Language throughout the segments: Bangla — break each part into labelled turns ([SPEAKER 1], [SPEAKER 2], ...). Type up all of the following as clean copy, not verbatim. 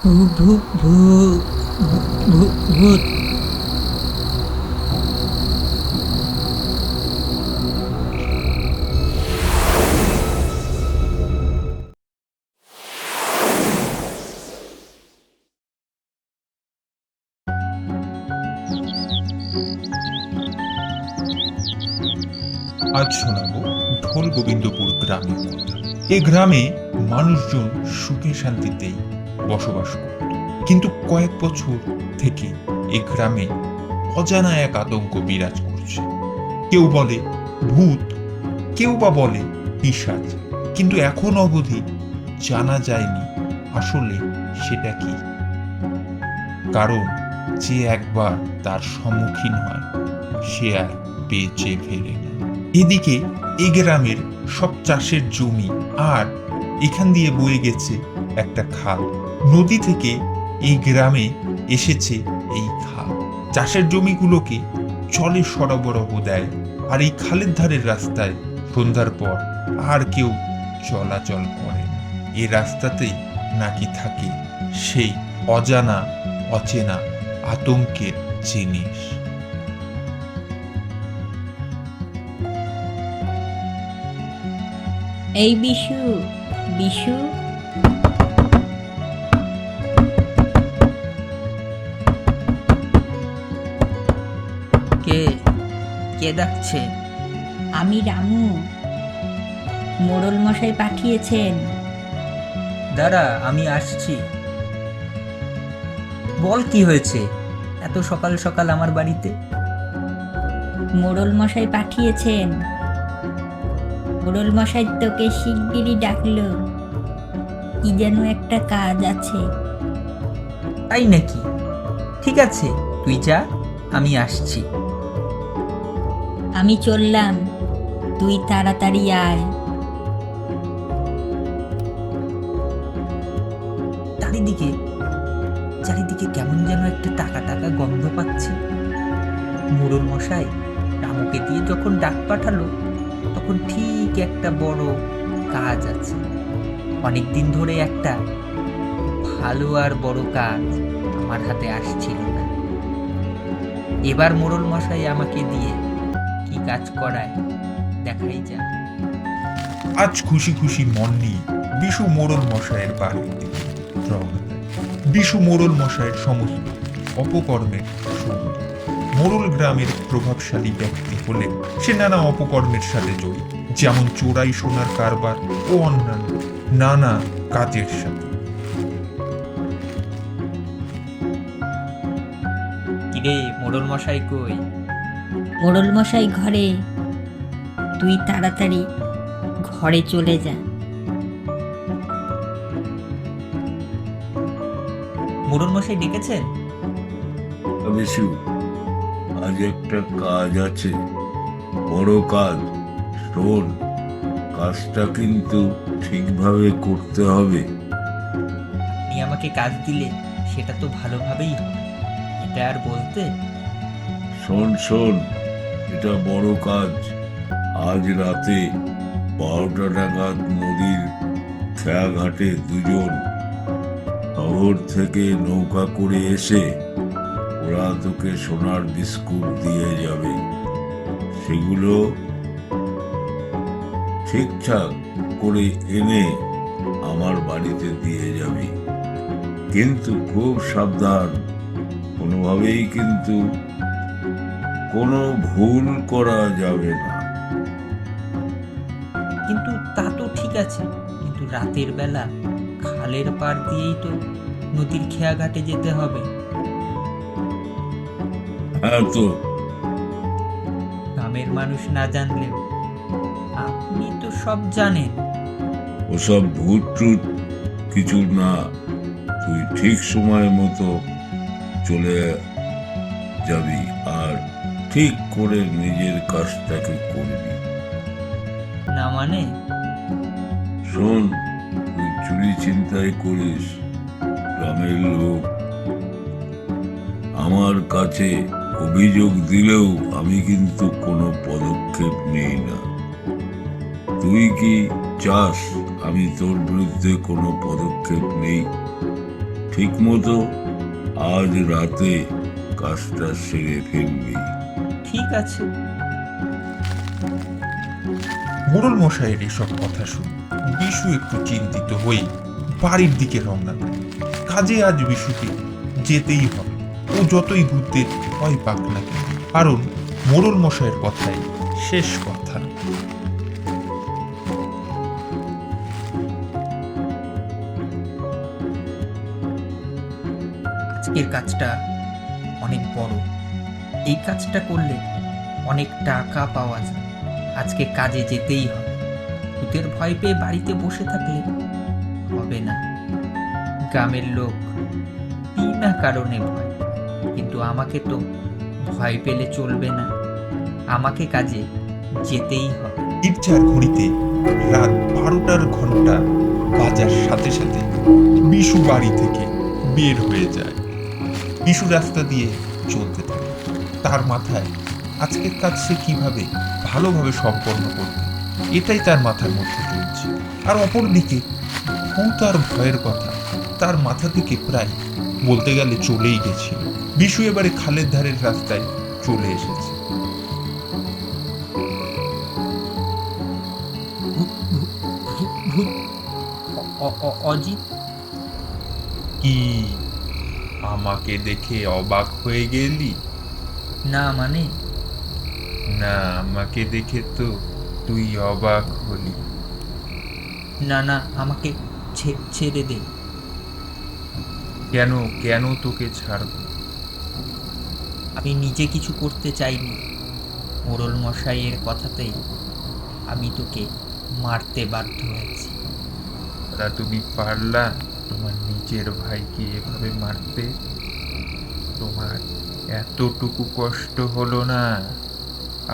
[SPEAKER 1] ভূ- ভূ- ভূ- ভূ- ভূত।
[SPEAKER 2] আজ শোনাবো ঢোল গোবিন্দপুর গ্রামের কথা। এ গ্রামে মানুষজন সুখে শান্তিতেই বসবাস করত, কিন্তু কয়েক বছর থেকে এ গ্রামে অজানা এক আতঙ্ক বিরাজ করছে। কেউ বলে ভূত, কেউ বা বলে পিশাচ, কিন্তু এখন অবধি জানা যায়নি আসলে সেটা কি। কারণ যে একবার তার সম্মুখীন হয় সে আর বেঁচে ফেরে না। এদিকে এই গ্রামের সব চাষের জমি, আর এখান দিয়ে বয়ে গেছে একটা খাল। নদী থেকে এই গ্রামে এসেছে এই খাল। চাষের জমিগুলোকে জলে সরবরাহ দেয়, আর এই খালের ধারের রাস্তায় সন্ধ্যার পর আর কেউ চলাচল করে না। এই রাস্তাতেই নাকি থাকে সেই অজানা অচেনা আতঙ্কের জিনিস।
[SPEAKER 1] এই বিশু, বিশু,
[SPEAKER 3] কে কে ডাকছে?
[SPEAKER 1] আমি রামু। মোড়ল মশাই পাঠিয়েছেন।
[SPEAKER 3] দাঁড়া, আমি আসছি। বল, কি হয়েছে এত সকাল সকাল আমার বাড়িতে?
[SPEAKER 1] মোড়ল মশাই পাঠিয়েছেন। মোড়ল মশাই তোকে শিগগিরই ডাকলো, কি যেন একটা কাজ আছে।
[SPEAKER 3] তাই নাকি? ঠিক আছে, তুই যা, আমি আসছি।
[SPEAKER 1] আমি চললাম, তুই তাড়াতাড়ি আয়।
[SPEAKER 3] চারিদিকে চারিদিকে কেমন যেন একটা টাকা টাকা গন্ধ পাচ্ছে। মোড়ল মশাই রামুকে দিয়ে যখন ডাক পাঠালো, তখন ঠিক একটা বড় কাজ আছে। অনেকদিন ধরে একটা ভালো আর বড় কাজ আমার হাতে আসছিল না। এবার মোড়ল মশাই আমাকে দিয়ে কি কাজ করায় দেখাই যাক।
[SPEAKER 2] আজ খুশি খুশি মন নিয়ে বিশু মোড়ল মশাইয়ের বাড়ির দিকে রওনা দেয়। বিশু মোড়ল মশাইয়ের সমস্ত অপকর্মের সঙ্গী। মোড়ল গ্রামের প্রভাবশালী ব্যক্তি হলে সে নানা অপকর্মের সাথে জড়িত, যেমন চোরাই সোনার কারবার ও অন্যান্য নানা কাজের সাথে।
[SPEAKER 3] কিরে, মোড়ল মশাই কই?
[SPEAKER 1] মোড়ল মশাই ঘরে, তুই তাড়াতাড়ি ঘরে চলে যা।
[SPEAKER 3] মোড়ল মশাই ডেকেছেন?
[SPEAKER 4] বিশু, আজ একটা কাজ আছে, বড় কাজ। শোন, কাজটা কিন্তু ঠিকভাবে করতে হবে।
[SPEAKER 3] আপনি আমাকে কাজ দিলে সেটা তো ভালোভাবেই হবে, এটা আর বলতে।
[SPEAKER 4] শোন শোন, এটা বড় কাজ। আজ রাতে 12টা নাগাদ নদীর খেয়াঘাটে দুজন শহর থেকে নৌকা করে এসে ওরা তোকে সোনার বিস্কুট দিয়ে যাবে। সেগুলো ঠিকঠাক করে এনে আমার বাড়িতে দিয়ে যাবি, কিন্তু খুব সাবধান। কোনোভাবেই কিন্তু কোনো ভুল করা যাবে না।
[SPEAKER 3] কিন্তু তা তো ঠিক আছে, কিন্তু রাতের বেলা খালের পাড় দিয়েই তো নদীর খেয়াঘাটে যেতে হবে।
[SPEAKER 4] হ্যাঁ তো,
[SPEAKER 3] গ্রামের মানুষ না জানলেও আপনি তো সব জানেন।
[SPEAKER 4] ওসব ভূত টুত কিছু না। তুই ঠিক সময় মতো চলে যাবি আর ঠিক করে নিজের কাজটাকে করবি।
[SPEAKER 3] না মানে?
[SPEAKER 4] শোন, তুই চুরি ছিনতাই করিস, গ্রামের লোক আমার কাছে অভিযোগ দিলেও আমি কিন্তু কোনো পদক্ষেপ নেই না। তুই কি চাস আমি তোর বিরুদ্ধে কোনো পদক্ষেপ নেই? ঠিক মতো আজ রাতে কাজটা সেরে ফেলবি।
[SPEAKER 3] ঠিক আছে।
[SPEAKER 2] মোড়ল মশাইয়ের এসব কথা শুনে বিশু একটু চিন্তিত হয়ে বাড়ির দিকে রওনা দেয়। কাজে আজ বিশুকে যেতেই হবে, ও যতই ভূতের ভয় পাক না কেন, কারণ মোড়ল মশাইয়ের কথাই শেষ কথা।
[SPEAKER 3] আজকের কাজটা অনেক বড়। এই কাজটা করলে অনেক টাকা পাওয়া যায়। আজকে কাজে যেতেই হবে। ভূতের ভয় পেয়ে বাড়িতে বসে থাকলে হবে না। গ্রামের লোক বিনা কারণে ভয় পায়, কিন্তু আমাকে তো ভয় পেলে চলবে না। আমাকে কাজে যেতেই হবে।
[SPEAKER 2] গির্জার ঘড়িতে রাত 12টার ঘন্টা বাজার সাথে সাথে বিশু বাড়ি থেকে বের হয়ে যায়। বিশু রাস্তা দিয়ে চলতে থাকে। তার মাথায় আজকের কাজ সে কিভাবে ভালোভাবে সম্পন্ন করবে এটাই তার মাথার মধ্যে চলছে। আর অপরদিকে ভূত আর ভয়ের কথা তার মাথা থেকে প্রায় বলতে গেলে চলেই গেছিল। বিশু এবারে খালের ধারের রাস্তায় চলে এসেছে।
[SPEAKER 3] ভূত অজিত,
[SPEAKER 2] কি আমাকে দেখে অবাক হয়ে গেলি?
[SPEAKER 3] না মানে
[SPEAKER 2] না, আমাকে দেখে তো তুই অবাক হলি।
[SPEAKER 3] না না, আমাকে ছেড়ে দে।
[SPEAKER 2] কেন কেন তোকে ছাড়বো?
[SPEAKER 3] আমি নিজে কিছু করতে চাইনি। মোড়ল মশাইয়ের কথাতেই আমি তোকে মারতে বাধ্য হয়েছি।
[SPEAKER 2] তা তুমি পারলা তোমার নিজের ভাইকে এভাবে মারতে? তোমার এতটুকু কষ্ট হলো না?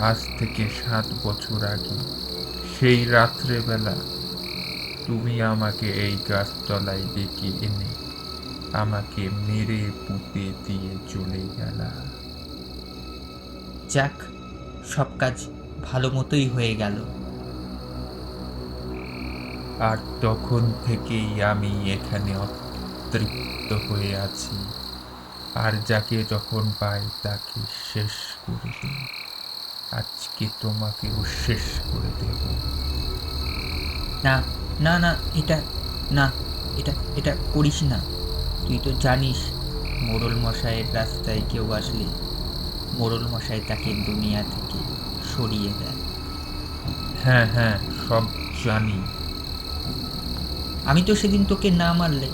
[SPEAKER 2] আজ থেকে 7 বছর আগে সেই রাত্রেবেলা তুমি আমাকে এই গাছতলায় ডেকে এনে আমাকে মেরে পুঁতে দিয়ে চলে গেলা।
[SPEAKER 3] যাক, সব কাজ ভালো মতোই হয়ে গেল।
[SPEAKER 2] আর তখন থেকেই আমি এখানে অতৃপ্ত হয়ে আছি, আর যাকে যখন পাই তাকে শেষ করে দিই। আজকে তোমাকেও শেষ করে দেব।
[SPEAKER 3] না না না, এটা না, এটা এটা করিস না। তুই তো জানিস মোড়ল মশাইয়ের রাস্তায় কেউ আসলে মোড়ল মশাই তাকে দুনিয়া থেকে সরিয়ে দেয়।
[SPEAKER 2] হ্যাঁ হ্যাঁ, সব জানি।
[SPEAKER 3] আমি তো সেদিন তোকে না মারলে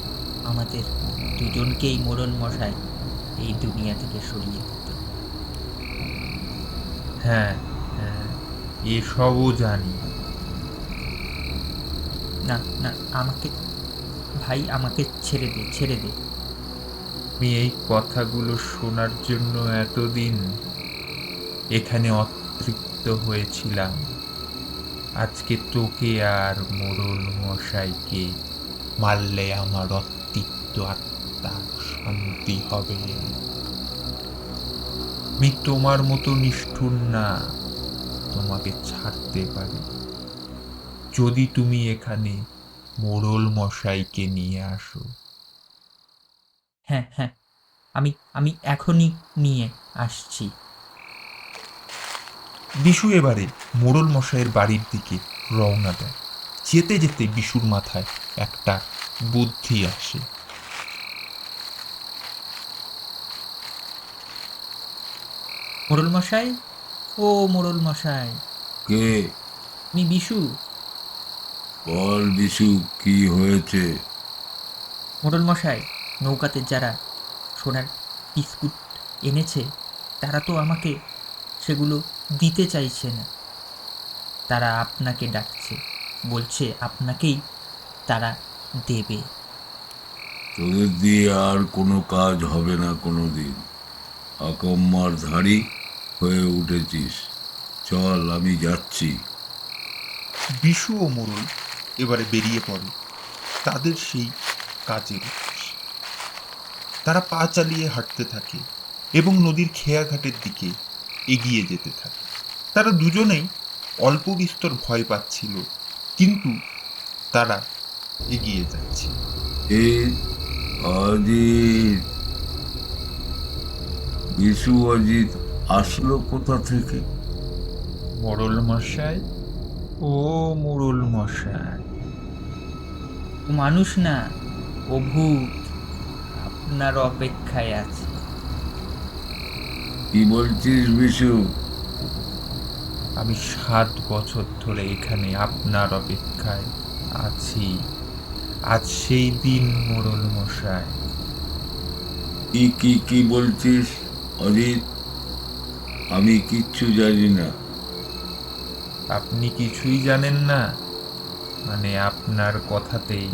[SPEAKER 3] আমাদের দুজনকেই মোড়ল মশাই এই দুনিয়া থেকে সরিয়ে দিত।
[SPEAKER 2] হ্যাঁ হ্যাঁ, এসবও জানি।
[SPEAKER 3] না না, আমাকে ভাই, আমাকে ছেড়ে দে, ছেড়ে দে।
[SPEAKER 2] আমি এই কথাগুলো শোনার জন্য এতদিন এখানে অতৃপ্ত হয়েছিলাম। আজকে তোকে আর মোড়ল মশাইকে মারলে আমার অতৃপ্ত আত্মা শান্তি হবে। আমি তোমার মতো নিষ্ঠুর না, তোমাকে ছাড়তে পারি যদি তুমি এখানে মোড়ল মশাইকে নিয়ে আসো।
[SPEAKER 3] হ্যাঁ হ্যাঁ, আমি আমি এখনই নিয়ে আসছি।
[SPEAKER 2] বিশু এবারে মোড়ল মশাইয়ের বাড়ির দিকে রওনা দেয়। যেতে যেতে বিশুর মাথায় একটা বুদ্ধি আসে।
[SPEAKER 3] মোড়ল মশাই, ও মোড়ল মশাই,
[SPEAKER 4] কে?
[SPEAKER 3] আমি বিশু।
[SPEAKER 4] বল বিশু, কি হয়েছে?
[SPEAKER 3] মোড়ল মশাই, নৌকাতে যারা সোনার বিস্কুট এনেছে তারা তো আমাকে সেগুলো দিতে চাইছে না। তারা আপনাকে ডাকছে, বলছে আপনাকেই তারা দেবে।
[SPEAKER 4] তোদের দিয়ে আর কোনো কাজ হবে না কোনোদিন। আকম্মার ধাড়ি হয়ে উঠেছিস। চল, আমি যাচ্ছি।
[SPEAKER 2] বিশু ও মোড়ল এবারে বেরিয়ে পড়ে তাদের সেই কাজের উদ্দেশ্যে। তারা পা চালিয়ে হাঁটতে থাকে এবং নদীর খেয়াঘাটের দিকে এগিয়ে যেতে থাকে। তারা দুজনেই অল্প বিস্তর ভয় পাচ্ছিল, কিন্তু তারা এগিয়ে যাচ্ছে।
[SPEAKER 4] এ অজিত, বিশু অজিত আসলো কোথা থেকে?
[SPEAKER 2] মোড়ল মশাই, ও মোড়ল মশাই,
[SPEAKER 3] ও মানুষ না, ও ভূত আপনার অপেক্ষায় আছে।
[SPEAKER 4] কি বলছিস বিশু?
[SPEAKER 2] আমি 7 বছর ধরে এখানে আপনার অপেক্ষায় আছি। আজ সেই দিন মোড়ল মশাই।
[SPEAKER 4] কি কি কি বলছিস অজিত? আমি কিচ্ছু জানি না।
[SPEAKER 2] আপনি কিছুই জানেন না? মানে আপনার কথাতেই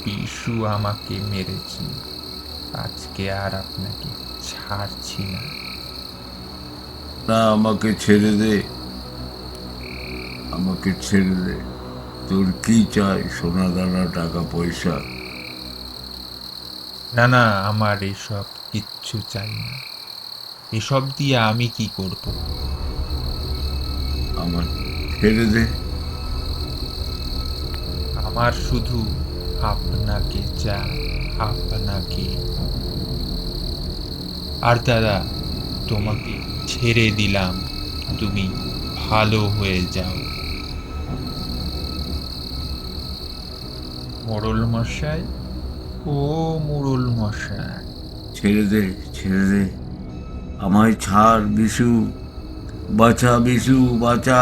[SPEAKER 2] বিশু আমাকে মেরেছে। আজকে আর আপনাকে ছাড়ছি না।
[SPEAKER 4] না, আমাকে ছেড়ে দে, আমাকে ছেড়ে দে। তোর কি চাই? সোনা দানা, টাকা পয়সা?
[SPEAKER 2] না না, আমার এসব কিচ্ছু চাই না। এসব দিয়ে আমি কি করব?
[SPEAKER 4] আমার ছেড়ে দে।
[SPEAKER 2] আমার শুধু আপনাকে চাই, আপনাকে। আর দাদা, তোমাকে ছেড়ে দিলাম, তুমি ভালো হয়ে যাও। মোড়ল মশাই, ও মোড়ল মশাই,
[SPEAKER 4] ছেড়ে দে, ছেড়ে দে, আমায় ছাড় বিশু। বাঁচা বিশু, বাঁচা।